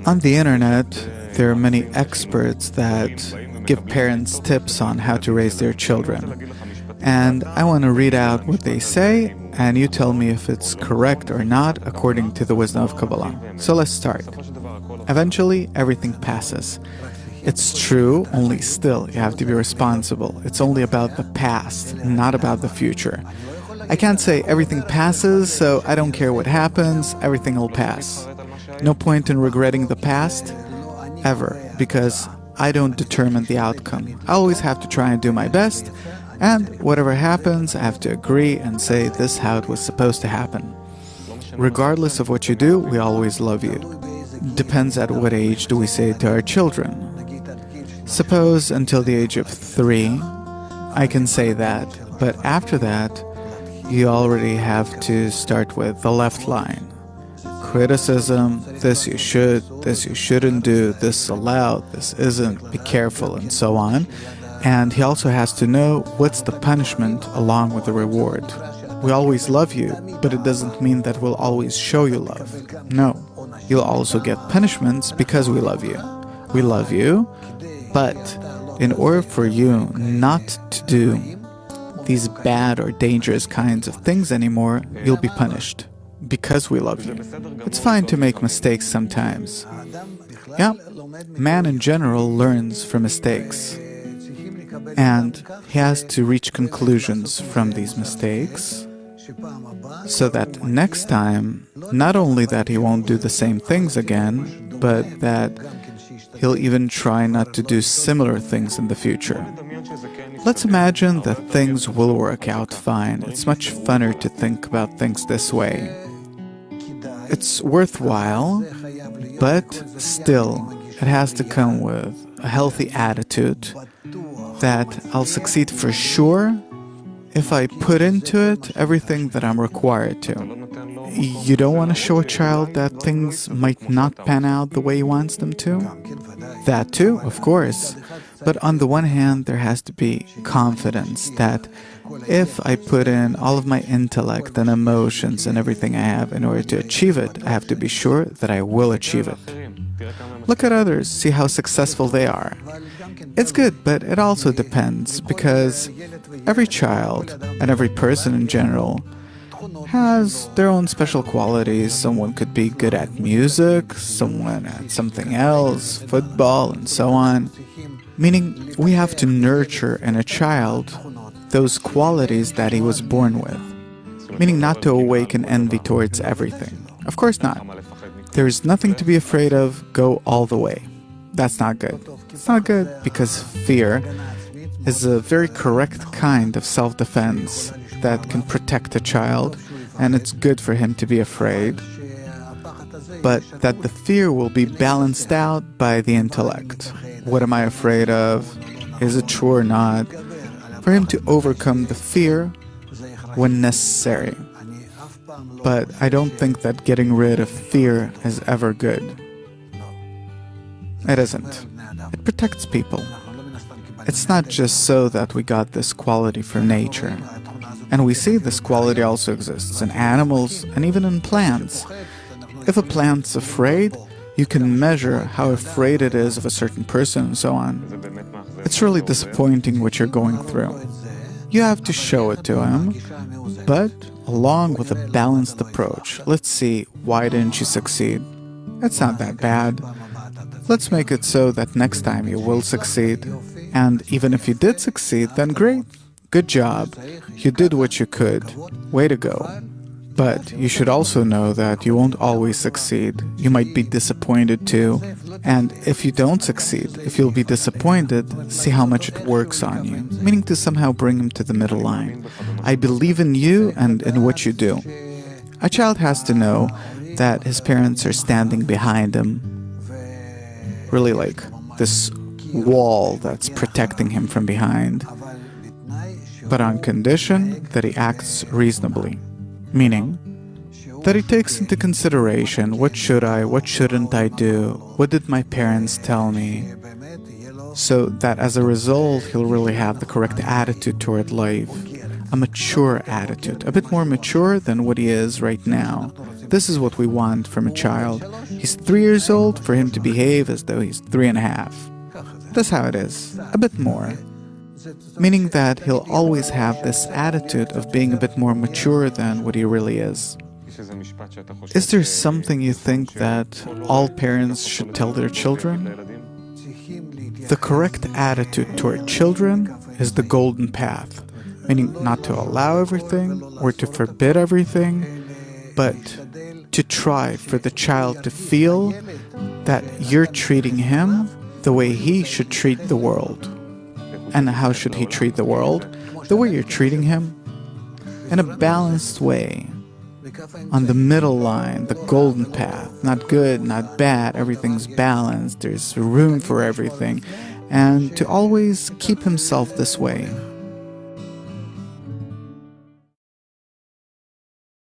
On the internet, there are many experts that give parents tips on how to raise their children. And I want to read out what they say, and you tell me if it's correct or not according to the wisdom of Kabbalah. So let's start. Eventually, everything passes. It's true, only still you have to be responsible. It's only about the past, not about the future. I can't say everything passes, so I don't care what happens, everything will pass. No point in regretting the past, ever, because I don't determine the outcome. I always have to try and do my best, and whatever happens, I have to agree and say this is how it was supposed to happen. Regardless of what you do, we always love you. Depends at what age do we say it to our children. Suppose until the age of 3, I can say that, but after that, you already have to start with the left line. Criticism, this you should, this you shouldn't do, this is allowed, this isn't, be careful, and so on. And he also has to know what's the punishment along with the reward. We always love you, but it doesn't mean that we'll always show you love. No, you'll also get punishments because we love you. We love you, but in order for you not to do these bad or dangerous kinds of things anymore, you'll be punished because we love you. It's fine to make mistakes sometimes. Yeah, man in general learns from mistakes. And he has to reach conclusions from these mistakes so that next time, not only that he won't do the same things again, but that he'll even try not to do similar things in the future. Let's imagine that things will work out fine. It's much funner to think about things this way. It's worthwhile, but still, it has to come with a healthy attitude that I'll succeed for sure if I put into it everything that I'm required to. You don't want to show a child that things might not pan out the way he wants them to? That too, of course. But on the one hand, there has to be confidence that if I put in all of my intellect and emotions and everything I have in order to achieve it, I have to be sure that I will achieve it. Look at others, see how successful they are. It's good, but it also depends, because every child and every person in general has their own special qualities. Someone could be good at music, someone at something else, football, and so on. Meaning, we have to nurture in a child those qualities that he was born with. Meaning not to awaken envy towards everything. Of course not. There is nothing to be afraid of, go all the way. That's not good. It's not good because fear is a very correct kind of self-defense that can protect a child, and it's good for him to be afraid, but that the fear will be balanced out by the intellect. What am I afraid of? Is it true or not? For him to overcome the fear when necessary. But I don't think that getting rid of fear is ever good. It isn't. It protects people. It's not just so that we got this quality from nature. And we see this quality also exists in animals and even in plants. If a plant's afraid, you can measure how afraid it is of a certain person and so on. It's really disappointing what you're going through. You have to show it to him, but along with a balanced approach. Let's see, why didn't you succeed? It's not that bad. Let's make it so that next time you will succeed. And even if you did succeed, then great. Good job. You did what you could. Way to go. But you should also know that you won't always succeed. You might be disappointed too. And if you don't succeed, if you'll be disappointed, see how much it works on you. Meaning to somehow bring him to the middle line. I believe in you and in what you do. A child has to know that his parents are standing behind him. Really like this wall that's protecting him from behind. But on condition that he acts reasonably. Meaning that he takes into consideration what should I, what shouldn't I do, what did my parents tell me, so that as a result he'll really have the correct attitude toward life. a mature attitude, a bit more mature than what he is right now. This is what we want from a child. He's 3 years old, for him to behave as though he's 3.5. That's how it is, a bit more. Meaning that he'll always have this attitude of being a bit more mature than what he really is. Is there something you think that all parents should tell their children? The correct attitude toward children is the golden path, meaning not to allow everything or to forbid everything, but to try for the child to feel that you're treating him the way he should treat the world. And how should he treat the world? The way you're treating him. In a balanced way. On the middle line, the golden path. Not good, not bad, everything's balanced, there's room for everything. And to always keep himself this way.